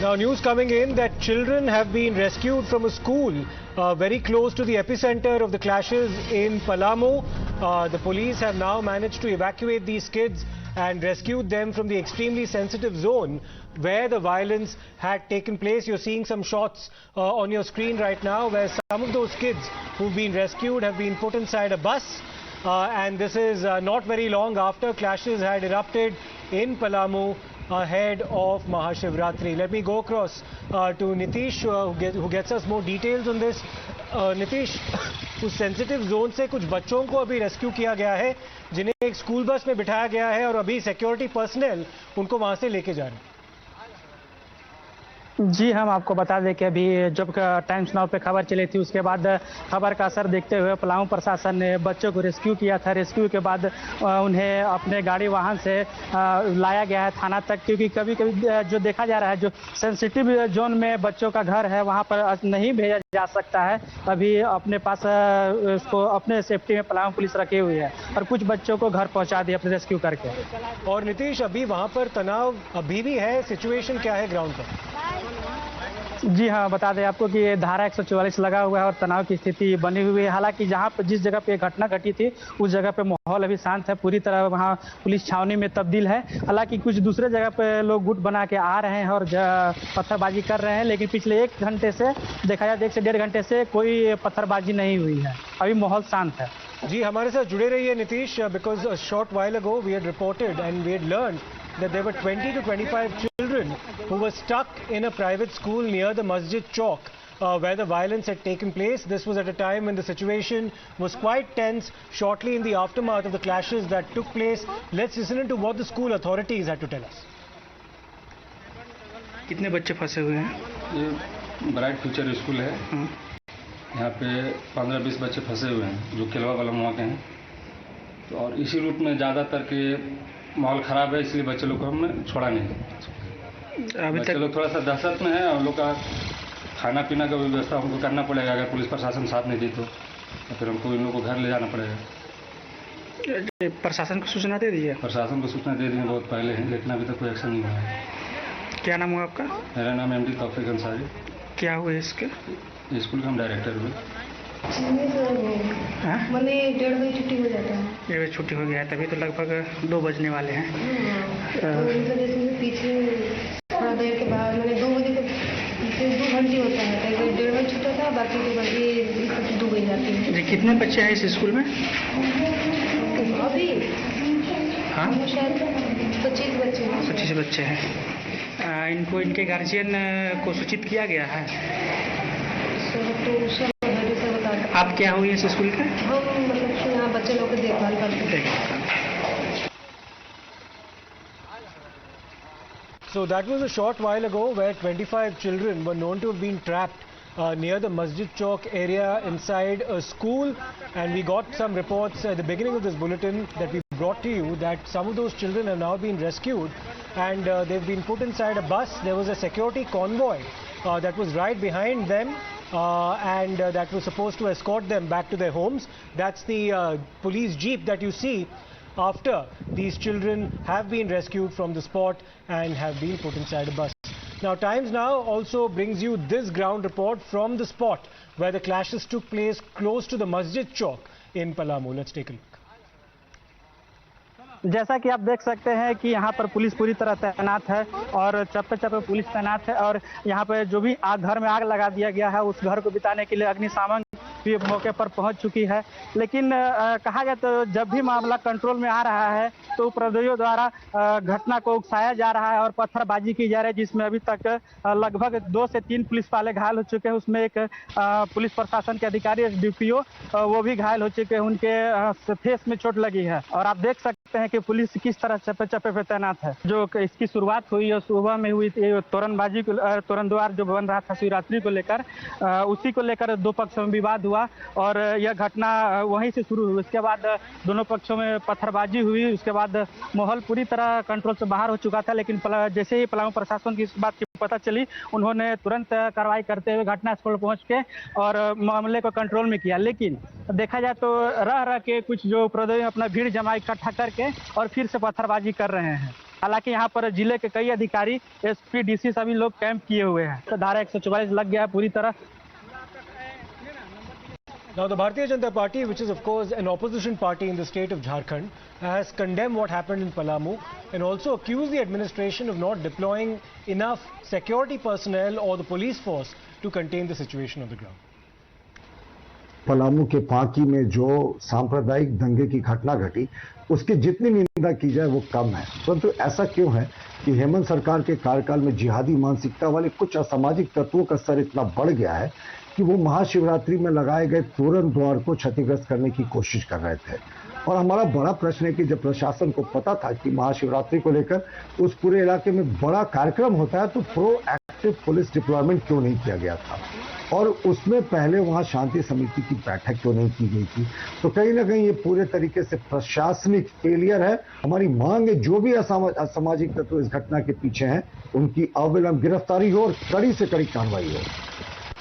Now, news coming in that children have been rescued from a school very close to the epicenter of the clashes in Palamu. The police have now managed to evacuate these kids and rescued them from the extremely sensitive zone where the violence had taken place. You're seeing some shots on your screen right now where some of those kids who've been rescued have been put inside a bus. And this is not very long after clashes had erupted in Palamu ahead of Mahashivratri. Let me go across to Nitish who gets us more details on this. Nitish, उस sensitive zone से कुछ बच्चों को अभी rescue किया गया है जिन्हें एक स्कूल बस में बिठाया गया है और अभी सिक्योरिटी पर्सनल उनको वहां से लेके जा रहे हैं। जी, हम आपको बता दें कि अभी जब टाइम्स नाउ पे खबर चली थी उसके बाद खबर का असर देखते हुए पलामू प्रशासन ने बच्चों को रेस्क्यू किया था। रेस्क्यू के बाद उन्हें अपने गाड़ी वाहन से लाया गया है थाना तक, क्योंकि कभी कभी जो देखा जा रहा है जो सेंसिटिव जोन में बच्चों का घर है वहाँ पर नहीं भेजा जा सकता है। अभी अपने पास उसको अपने सेफ्टी में पलामू पुलिस रखी हुई है और कुछ बच्चों को घर पहुँचा दिया अपने रेस्क्यू करके। और नीतीश, अभी वहाँ पर तनाव अभी भी है, सिचुएशन क्या है ग्राउंड पर? जी हाँ, बता दें आपको कि धारा 144 लगा हुआ है और तनाव की स्थिति बनी हुई है। हालांकि जहाँ पर जिस जगह पे घटना घटी थी उस जगह पे माहौल अभी शांत है, पूरी तरह वहाँ पुलिस छावनी में तब्दील है। हालांकि कुछ दूसरे जगह पे लोग गुट बना के आ रहे हैं और पत्थरबाजी कर रहे हैं, लेकिन पिछले 1 घंटे से देखा जाए 1 से 1.5 घंटे से कोई पत्थरबाजी नहीं हुई है, अभी माहौल शांत है। जी, हमारे साथ जुड़े रहिए Nitish, because a short while ago we had reported and we had learned that there were 20 to 25 children who were stuck in a private school near the Masjid Chowk where the violence had taken place. This was at a time when the situation was quite tense shortly in the aftermath of the clashes that took place. Let's listen to what the school authorities had to tell us. कितने बच्चे फंसे हुए हैं? ये bright future school है, यहाँ पे 15-20 बच्चे फंसे हुए हैं जो केलवा वाला वहाँ के हैं। तो और इसी रूट में ज़्यादातर के माहौल ख़राब है, इसलिए बच्चे लोग को हमने छोड़ा नहीं। अभी बच्चे लोग थोड़ा सा दहशत में है, हम लोग का खाना पीना का व्यवस्था हमको करना पड़ेगा। अगर पुलिस प्रशासन साथ नहीं दी तो फिर हमको इन लोगों को घर ले जाना पड़ेगा। प्रशासन को सूचना दे दी है? प्रशासन को सूचना दे दी है बहुत पहले है, लेकिन अभी तक कोई एक्शन नहीं हुआ है। क्या नाम हुआ आपका? मेरा नाम MD तौफीक अंसारी। क्या हुआ इसके? स्कूल का हम डायरेक्टर हुए। मैंने 1:30 बजे छुट्टी हो जाता है। 1 बजे छुट्टी हो गया है, तभी तो लगभग 2 बजने वाले हैं। तो इस वजह से पीछे थोड़ा देर के बाद मैंने 2 बजे तक 2 घंटे होता है, 1:30 बजे छुट्टा था, बाकी 2 बजे 2 बजे जाती है। जी, कितने बच्चे हैं इस स्कूल में? अभी हाँ, शायद 25 बच्चे हैं। 25 बच्चे हैं। इनको इनके गार्जियन को सूचित किया गया है? तो आप क्या हुई इस स्कूल के? हम मतलब यहाँ बच्चे लोग की देखभाल करते हैं। So that was a short while ago where 25 children were known to have been trapped near the Masjid Chowk area inside a school, and we got some reports at the beginning of this bulletin that we brought to you that some of those children have now been rescued and they've been put inside a bus. There was a security convoy that was right behind them and that was supposed to escort them back to their homes. That's the police jeep that you see after these children have been rescued from the spot and have been put inside a bus. Now, Times Now also brings you this ground report from the spot where the clashes took place close to the Masjid Chowk in Palamu. Let's take a look. जैसा कि आप देख सकते हैं कि यहाँ पर police पूरी तरह तैनात है और चप्पे चप्पे पुलिस तैनात है और यहाँ पर जो भी घर में आग लगा दिया गया है उस घर को बिताने के लिए अग्निशामक भी मौके पर पहुंच चुकी है। लेकिन कहा जाए तो जब भी मामला कंट्रोल में आ रहा है तो उपद्रवियों द्वारा घटना को उकसाया जा रहा है और पत्थरबाजी की जा रही है, जिसमें अभी तक लगभग 2 से 3 पुलिस वाले घायल हो चुके हैं। उसमें एक पुलिस प्रशासन के अधिकारी DPO वो भी घायल हो चुके हैं, उनके फेस में चोट लगी है। और आप देख सकते हैं कि पुलिस किस तरह चप्पे चप्पे पे तैनात है। जो इसकी शुरुआत हुई है सुबह में हुई थी, तोरणबाजी को तोरण द्वार जो बन रहा था शिवरात्रि को लेकर, उसी को लेकर 2 पक्षों में विवाद हुआ और यह घटना वहीं से शुरू हुई। उसके बाद दोनों पक्षों में पत्थरबाजी हुई, उसके बाद माहौल पूरी तरह कंट्रोल से बाहर हो चुका था। लेकिन जैसे ही पलामू प्रशासन की इस बात की पता चली, उन्होंने तुरंत कार्रवाई करते हुए घटनास्थल पर पहुंच के और मामले को कंट्रोल में किया। लेकिन देखा जाए तो रह के कुछ जो उपद्रवी अपना भीड़ जमा इकट्ठा करके और फिर से पत्थरबाजी कर रहे हैं। हालांकि यहाँ पर जिले के कई अधिकारी, एसपी, डीसी सभी लोग कैंप किए हुए हैं। तो धारा 144 लग गया है पूरी तरह। Now, the Bharatiya Janata Party, which is of course an opposition party in the state of Jharkhand, has condemned what happened in Palamu and also accused the administration of not deploying enough security personnel or the police force to contain the situation on the ground. Palamu के पांकी में जो सांप्रदायिक दंगे की घटना घटी, उसकी जितनी निंदा की जाए वो कम है। परंतु ऐसा क्यों है कि हेमंत सरकार के कार्यकाल में जिहादी मानसिकता वाले कुछ असामाजिक तत्वों का स्तर इतना बढ़ गया है कि वो महाशिवरात्रि में लगाए गए तोरण द्वार को क्षतिग्रस्त करने की कोशिश कर रहे थे। और हमारा बड़ा प्रश्न है कि जब प्रशासन को पता था कि महाशिवरात्रि को लेकर उस पूरे इलाके में बड़ा कार्यक्रम होता है, तो प्रोएक्टिव पुलिस डिप्लॉयमेंट क्यों नहीं किया गया था और उसमें पहले वहां शांति समिति की बैठक क्यों नहीं की गई थी। तो कहीं ना कहीं ये पूरे तरीके से प्रशासनिक फेलियर है। हमारी मांग है जो भी असामाजिक तत्व इस घटना के पीछे हैं, उनकी अविलंब गिरफ्तारी हो और कड़ी से कड़ी कार्रवाई हो।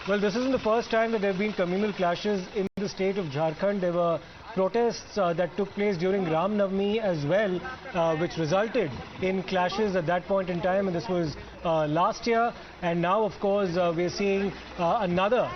Well, this isn't the first time that there have been communal clashes in the state of Jharkhand. There were protests that took place during Ram Navami as well, which resulted in clashes at that point in time, and this was last year. And now, of course, we're seeing another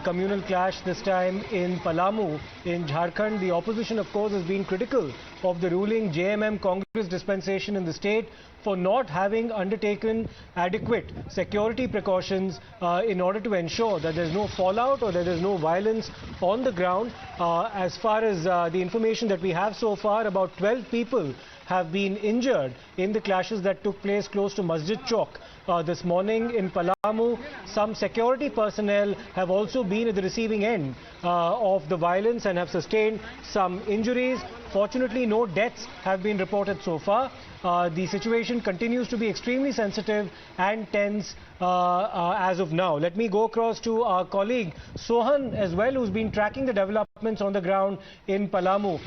communal clash, this time in Palamu in Jharkhand. The opposition, of course, has been critical of the ruling JMM Congress dispensation in the state for not having undertaken adequate security precautions in order to ensure that there's no fallout or that there's no violence on the ground. As far as the information that we have so far, about 12 people have been injured in the clashes that took place close to Masjid Chowk this morning in Palamu. Some security personnel have also been at the receiving end of the violence and have sustained some injuries. Fortunately, no deaths have been reported so far. The situation continues to be extremely sensitive and tense as of now. Let me go across to our colleague Sohan as well, who's been tracking the developments on the ground in Palamu.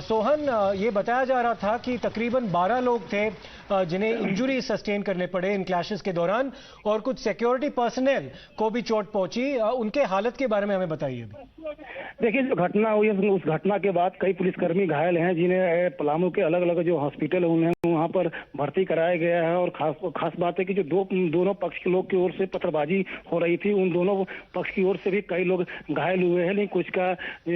Sohan, ये बताया जा रहा था कि तकरीबन 12 लोग थे जिन्हें इंजरी सस्टेन करने पड़े इन क्लैशेस के दौरान और कुछ सिक्योरिटी पर्सनल को भी चोट पहुंची। उनके हालत के बारे में हमें बताइए। देखिए, जो घटना हुई है उस घटना के बाद कई पुलिसकर्मी घायल हैं, जिन्हें पलामू के अलग अलग जो हॉस्पिटल है उन्हें वहां पर भर्ती कराया गया है। और खास बात है कि जो दोनों पक्ष के लोग की ओर से पत्थरबाजी हो रही थी, उन दोनों पक्ष की ओर से भी कई लोग घायल हुए हैं, लेकिन कुछ का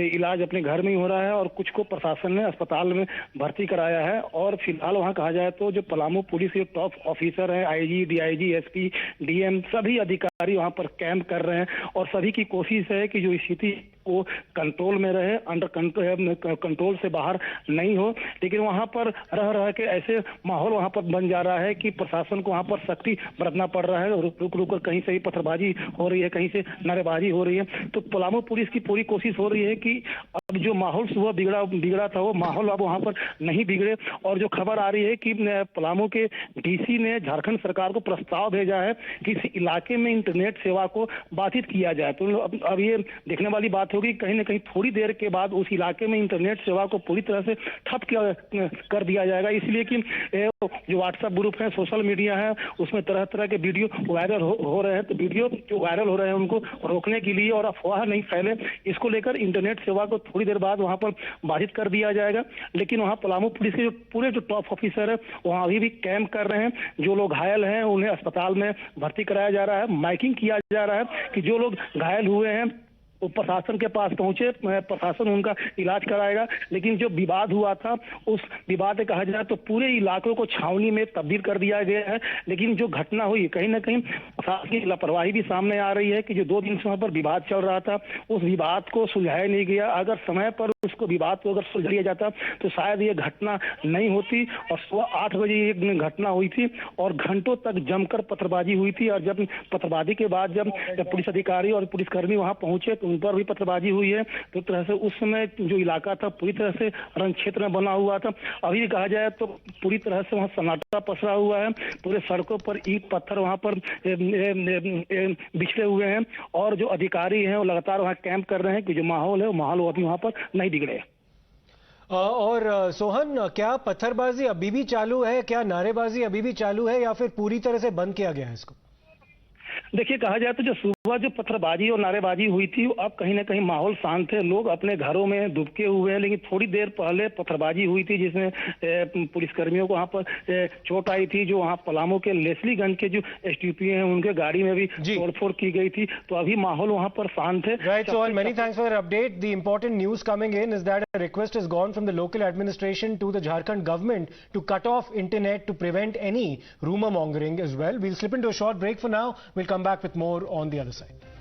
इलाज अपने घर में ही हो रहा है और कुछ को प्रशासन ने अस्पताल में भर्ती कराया है। और फिलहाल वहां कहा जाए तो जो पलामू पुलिस के टॉप ऑफिसर हैं, आईजी, डीआईजी, एसपी, डीएम, सभी अधिकारी वहां पर कैंप कर रहे हैं और सभी की कोशिश है कि जो स्थिति वो कंट्रोल में रहे, अंडर कंट्रोल से बाहर नहीं हो। लेकिन वहां पर रह के ऐसे माहौल वहां पर बन जा रहा है कि प्रशासन को वहां पर सख्ती बरतना पड़ रहा है। रुक कर कहीं से ही पत्थरबाजी हो रही है, कहीं से नारेबाजी हो रही है। तो पलामू पुलिस की पूरी कोशिश हो रही है कि अब जो माहौल सुबह बिगड़ा था वो माहौल अब वहां पर नहीं बिगड़े। और जो खबर आ रही है कि पलामू के डीसी ने झारखंड सरकार को प्रस्ताव भेजा है कि इस इलाके में इंटरनेट सेवा को बाधित किया जाए। तो अब ये देखने वाली बात होगी, कहीं ना कहीं थोड़ी देर के बाद उस इलाके में इंटरनेट सेवा को पूरी तरह से ठप कर दिया जाएगा। इसलिए कि जो व्हाट्सएप ग्रुप है, सोशल मीडिया है, उसमें तरह तरह के वीडियो वायरल हो रहे हैं। तो वीडियो जो वायरल हो रहे हैं उनको रोकने के लिए और अफवाह नहीं फैले, इसको लेकर इंटरनेट सेवा को थोड़ी देर बाद वहां पर बाधित कर दिया जाएगा। लेकिन वहां पलामू पुलिस के पूरे जो टॉप ऑफिसर है वहां अभी भी कैंप कर रहे हैं। जो लोग घायल हैं उन्हें अस्पताल में भर्ती कराया जा रहा है। माइकिंग किया जा रहा है कि जो लोग घायल हुए हैं वो प्रशासन के पास पहुंचे, प्रशासन उनका इलाज कराएगा। लेकिन जो विवाद हुआ था उस विवाद कहा जाए तो पूरे इलाकों को छावनी में तब्दील कर दिया गया है। लेकिन जो घटना हुई, कहीं ना कहीं प्रशासन की लापरवाही भी सामने आ रही है कि जो 2 दिन से वहां पर विवाद चल रहा था उस विवाद को सुलझाया नहीं गया। अगर समय पर उसको विवाद को अगर सुलझा लिया जाता तो शायद ये घटना नहीं होती। और सुबह 8 बजे एक घटना हुई थी और घंटों तक जमकर पत्थरबाजी हुई थी। और जब पत्थरबाजी के बाद जब पुलिस अधिकारी और पुलिसकर्मी वहां पहुंचे तो उन पर भी पत्थरबाजी हुई है। तो तरह से उस समय जो इलाका था पूरी तरह से रण क्षेत्र में बना हुआ था। अभी कहा जाए तो पूरी तरह से वहां सन्नाटा पसरा हुआ है। पूरे सड़कों पर ईंट पत्थर वहां पर बिछड़े हुए हैं और जो अधिकारी हैं वो लगातार वहां कैंप कर रहे हैं कि जो माहौल है वो माहौल अभी वहां पर नहीं बिगड़े। और सोहन, क्या पत्थरबाजी अभी भी चालू है, क्या नारेबाजी अभी भी चालू है या फिर पूरी तरह से बंद किया गया है इसको? देखिए, कहा जाए तो जो वह जो पत्थरबाजी और नारेबाजी हुई थी, अब कहीं ना कहीं माहौल शांत है, लोग अपने घरों में दुबके हुए हैं। लेकिन थोड़ी देर पहले पत्थरबाजी हुई थी जिसमें पुलिसकर्मियों को वहां पर चोट आई थी। जो वहां पलामू के लेस्लीगंज के जो एसटीपी हैं उनके गाड़ी में भी तोड़फोड़ की गई थी। तो अभी माहौल वहां पर शांत है। Right, so many thanks for your update. The important news coming in is that a request has gone from the local administration to the Jharkhand government to cut off internet to prevent any rumor mongering as well. We'll slip into a short break for now. We'll come back with more on the other side.